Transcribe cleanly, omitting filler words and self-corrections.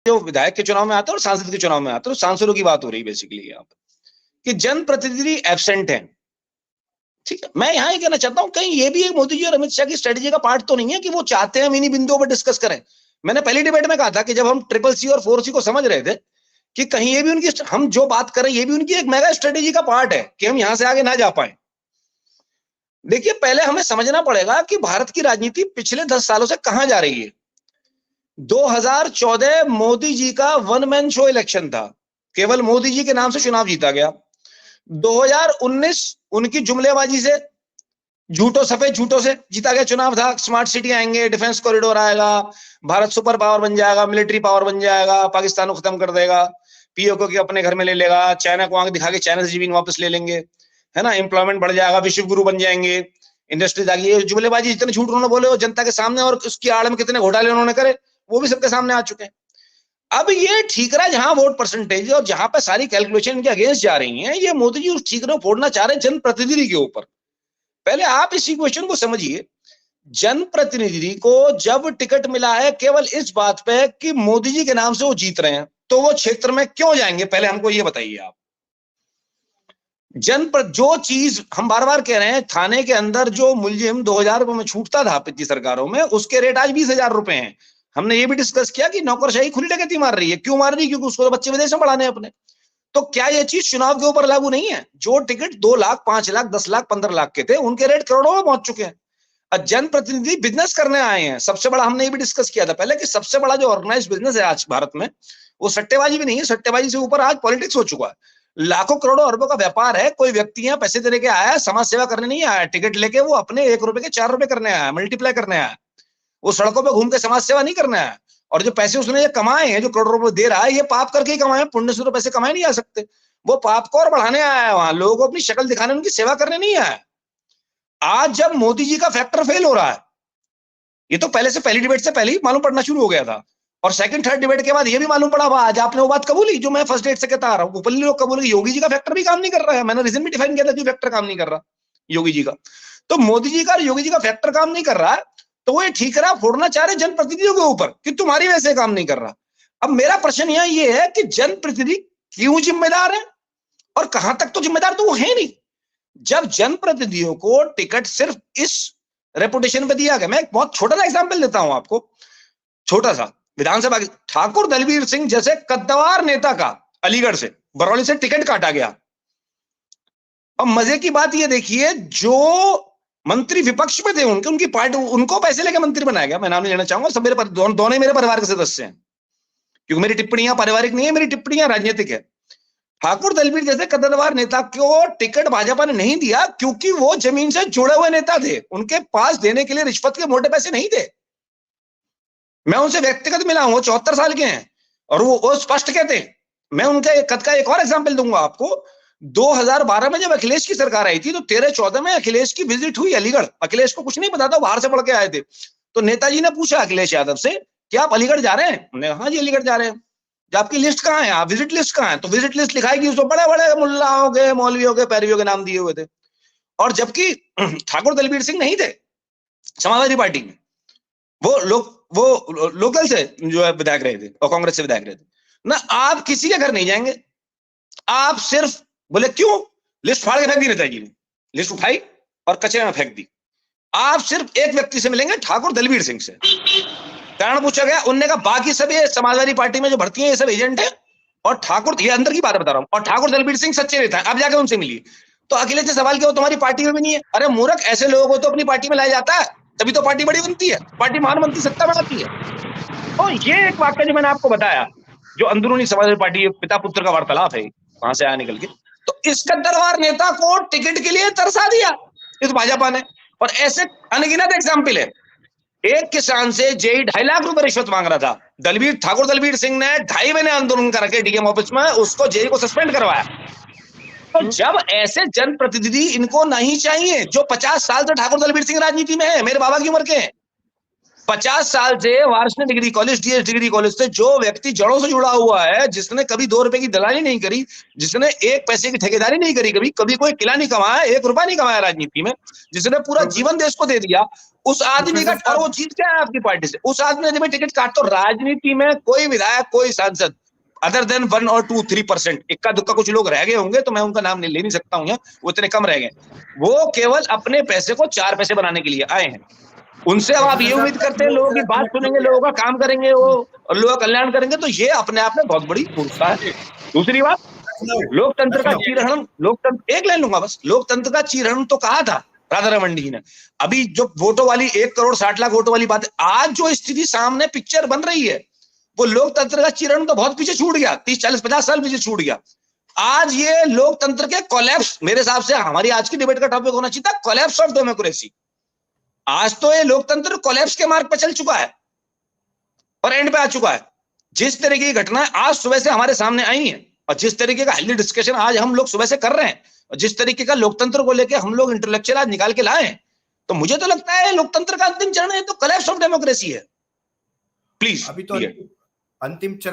जो विधायक के चुनाव में आते हैं और सांसद के चुनाव में आते हैं, सांसदों की बात हो रही है बेसिकली यहाँ पर, कि जनप्रतिनिधि एब्सेंट है। ठीक है, मैं यहाँ ये कहना चाहता हूँ कहीं ये भी एक मोदी जी और अमित शाह की स्ट्रेटेजी का पार्ट तो नहीं है कि वो चाहते हैं हम इन्हीं बिंदुओं पर डिस्कस करें। मैंने पहली डिबेट में कहा था कि जब हम CCC और 4C को समझ रहे थे कि कहीं ये भी उनकी, हम जो बात करें ये भी उनकी एक मेगा स्ट्रेटेजी का पार्ट है कि हम यहां से आगे ना जा पाए। देखिए, पहले हमें समझना पड़ेगा कि भारत की राजनीति पिछले 10 सालों से कहां जा रही है। 2014 मोदी जी का वन मैन शो इलेक्शन था, केवल मोदी जी के नाम से चुनाव जीता गया। 2019 उनकी जुमलेबाजी से, झूठों सफेद झूठों से जीता गया चुनाव था। स्मार्ट सिटी आएंगे, डिफेंस कॉरिडोर आएगा, भारत सुपर पावर बन जाएगा, मिलिट्री पावर बन जाएगा, पाकिस्तान को खत्म कर देगा, पीओके को अपने घर में ले लेगा, चाइना को आंख दिखा के चाइना से जमीन वापस ले लेंगे, है ना, एम्प्लॉयमेंट बढ़ जाएगा, विश्व गुरु बन जाएंगे, इंडस्ट्रीज आ गई। ये जुमलेबाजी जितने झूठ उन्होंने बोले वो जनता के सामने, और उसकी आड़ में कितने घोटाले उन्होंने करे वो भी सबके सामने आ चुके हैं। अब ये ठीकरा जहां वोट परसेंटेज और जहां पे सारी कैलकुलेशन इनके अगेंस्ट जा रही हैं, ये मोदी जी उस ठीकरे को फोड़ना चाह रहे हैं जनप्रतिनिधि के ऊपर। पहले आप इस इक्वेशन को समझिए। जनप्रतिनिधि को जब टिकट मिला है केवल इस बात पे कि मोदी जी के नाम से वो जीत रहे हैं, तो वो क्षेत्र में क्यों जाएंगे, पहले हमको ये बताइए आप। जो चीज हम बार बार कह रहे हैं, थाने के अंदर जो मुलजिम 2000 रुपए में छूटता था पिछली सरकारों में, उसके रेट आज 20,000 रुपए हैं। हमने ये भी डिस्कस किया कि नौकरशाही खुली डकैती मार रही है। क्यों मार रही है? क्योंकि उसको तो बच्चे विदेश में पढ़ाने अपने। तो क्या ये चीज चुनाव के ऊपर लागू नहीं है? जो टिकट 2 लाख, 5 लाख, 10 लाख, 15 लाख के थे, उनके रेट करोड़ों में पहुंच चुके हैं। जनप्रतिनिधि बिजनेस करने आए हैं। सबसे बड़ा हमने ये भी डिस्कस किया था पहले कि सबसे बड़ा जो ऑर्गेनाइज्ड बिजनेस है आज भारत में, वो सट्टेबाजी भी नहीं है, सट्टेबाजी से ऊपर आज पॉलिटिक्स हो चुका है। लाखों करोड़ों अरबों का व्यापार है। कोई व्यक्ति यहाँ पैसे देने के आया है, समाज सेवा करने नहीं आया। टिकट लेके वो अपने 1 रुपए के 4 रुपए करने आया, मल्टीप्लाई करने आया। वो सड़कों पर घूम के समाज सेवा नहीं करने आया। और जो पैसे उसने ये कमाए हैं, जो करोड़ों रुपए दे रहा है, ये पाप करके ही कमाए, पुण्य से तो पैसे कमाए नहीं जा सकते। वो पाप को और बढ़ाने आया है, वहां लोगों को अपनी शक्ल दिखाने, उनकी सेवा करने नहीं आया। आज जब मोदी जी का फैक्टर फेल हो रहा है, ये तो पहले से, पहली डिबेट से पहले ही मालूम पड़ना शुरू हो गया था, और सेकंड थर्ड डिबेट के बाद ये भी मालूम पड़ा। आज आपने वो बात कबूली जो मैं फर्स्ट डेट से कहता आ रहा हूँ, ऊपरली लोग कबूल, योगी जी का फैक्टर भी काम नहीं कर रहा है। मैंने रीजन भी डिफाइन किया था क्यों फैक्टर काम नहीं कर रहा योगी जी का। तो मोदी जी का और योगी जी का फैक्टर काम नहीं कर रहा है, तो वो ये ठीकरा फोड़ना चाह रहे जनप्रतिनिधियों के ऊपर कि तुम्हारी वजह से काम नहीं कर रहा। अब मेरा प्रश्न यहाँ ये है कि जनप्रतिनिधि क्यों जिम्मेदार है, और कहां तक तो जिम्मेदार तो वो है नहीं। जब जनप्रतिनिधियों को टिकट सिर्फ इस रेपुटेशन पे दिया गया, मैं एक बहुत छोटा सा एग्जांपल देता हूं आपको, छोटा सा। विधानसभा की ठाकुर दलबीर सिंह जैसे कद्दावर नेता का अलीगढ़ से, बरौली से टिकट काटा गया। अब मजे की बात ये देखिए, जो मंत्री विपक्ष में थे, उनकी पार्टी, उनको पैसे लेकर मंत्री बनाया गया। मैं नाम नहीं लेना चाहूंगा, सब मेरे दोनों मेरे परिवार के सदस्य हैं, क्योंकि मेरी टिप्पणियां पारिवारिक नहीं है, मेरी टिप्पणियां राजनीतिक है। ठाकुर दलबीर जैसे कद्दावर नेता को टिकट भाजपा ने नहीं दिया क्योंकि वो जमीन से जुड़े हुए नेता थे। उनके पास देने के लिए रिश्वत के मोटे पैसे नहीं थे। मैं उनसे व्यक्तिगत मिला हूं, वो 74 साल के हैं और वो स्पष्ट कहते हैं। मैं उनके कद का एक और एग्जाम्पल दूंगा आपको। 2012 में जब अखिलेश की सरकार आई थी, तो 13-14 में अखिलेश की विजिट हुई अलीगढ़। अखिलेश को कुछ नहीं पता था, बाहर से पढ़ के आए थे। तो नेताजी ने पूछा अखिलेश यादव से कि आप अलीगढ़ जा रहे हैं? उन्होंने कहा हाँ जी अलीगढ़ जा रहे हैं। आपकी लिस्ट कहाँ है, आप विजिट लिस्ट कहाँ है? तो विजिट लिस्ट लिखाएगी, उसको बड़े बड़े मुल्लाओं के, मौलवियों के, पैरवियों के नाम दिए हुए थे। और जबकि ठाकुर दलबीर सिंह नहीं थे समाजवादी पार्टी में, वो लोकल से जो है विधायक रहे थे और कांग्रेस से विधायक रहे थे ना। आप किसी के घर नहीं जाएंगे, आप सिर्फ बोले क्यों, लिस्ट फाड़ के फेंक दी नेताजी ने, लिस्ट उठाई और कचरे में फेंक दी। आप सिर्फ एक व्यक्ति से मिलेंगे, ठाकुर दलबीर सिंह से। कारण पूछा गया, उनने कहा बाकी सब ये समाजवादी पार्टी में जो भर्ती है ये सब एजेंट है, और ठाकुर, ये अंदर की बात बता रहा हूं, और ठाकुर दलबीर सिंह सच्चे नेता है। आप जाके उनसे मिलिए। तो अखिलेश ने सवाल किया, वो तुम्हारी पार्टी में भी नहीं है? अरे मूर्ख, ऐसे लोगों को तो अपनी पार्टी में लाया जाता है, तभी तो पार्टी बड़ी बनती है, पार्टी महान बनती, सत्ता बढ़ाती है। तो ये एक वाक्य जो मैंने आपको बताया, जो अंदरूनी समाजवादी पार्टी पिता पुत्र का वार्तालाप है, वहां से आया निकल के। तो इस कद्दावर नेता को टिकट के लिए तरसा दिया इस भाजपा ने। और ऐसे अनगिनत एग्जाम्पल है। एक किसान से जेई 2.5 लाख रुपए रिश्वत मांग रहा था, ठाकुर दलबीर सिंह ने 2.5 महीने आंदोलन करके डीएम ऑफिस में उसको जेई को सस्पेंड करवाया। तो जब ऐसे जनप्रतिनिधि इनको नहीं चाहिए, जो 50 साल से ठाकुर दलबीर सिंह राजनीति में है, मेरे बाबा की उम्र के हैं, 50 साल से वार्षिक degree college, DS degree college से जो व्यक्ति जड़ों से जुड़ा हुआ है, जिसने कभी 2 रुपए की दलाली नहीं करी, जिसने 1 पैसे की ठेकेदारी नहीं करी, कभी कोई किला नहीं कमाया, 1 रुपया नहीं कमाया राजनीति में, जिसने पूरा जीवन देश को दे दिया, उस आदमी का, और वो जीत क्या है आपकी पार्टी से, उस आदमी ने टिकट काट, तो राजनीति में कोई विधायक, कोई सांसद अदर देन 1 और 2-3%, इक्का दुक्का कुछ लोग रह गए होंगे, तो मैं उनका नाम ले नहीं सकता हूं, वो इतने कम रह गए, वो केवल अपने पैसे को 4 पैसे बनाने के लिए आए हैं। उनसे अब आप ये उम्मीद करते हैं लोगों की बात सुनेंगे, लोगों का काम करेंगे वो, और लोगों का कल्याण करेंगे, तो ये अपने आप में बहुत बड़ी मूर्खता है। दूसरी बात, लोकतंत्र का चीरहरण, लोकतंत्र, एक लाइन लूंगा बस, लोकतंत्र का चीरहरण तो कहा था राधारमण जी ने। अभी जो वोटों वाली 1 करोड़ 60 लाख वोटों वाली बात है, आज जो स्थिति सामने पिक्चर बन रही है, वो लोकतंत्र का चीरहरण तो बहुत पीछे छूट गया, 30 40 50 साल पीछे छूट गया। आज ये लोकतंत्र के कोलैप्स, मेरे हिसाब से हमारी आज की डिबेट का टॉपिक होना चाहिए था कोलैप्स ऑफ डेमोक्रेसी। आज तो ये लोकतंत्र कोलैप्स के मार्ग पर चल चुका है और एंड पे आ चुका है। जिस तरीके की घटनाएं आज सुबह से हमारे सामने आई हैं, और जिस तरीके का हेल्दी डिस्कशन आज हम लोग सुबह से कर रहे हैं, और जिस तरीके का लोकतंत्र को लेकर हम लोग इंटेलेक्चुअल आज निकाल के लाए हैं, तो मुझे तो लगता है लोकतंत्र का अंतिम चरण है तो कोलैप्स ऑफ डेमोक्रेसी है। प्लीज, अभी तो अंतिम चरण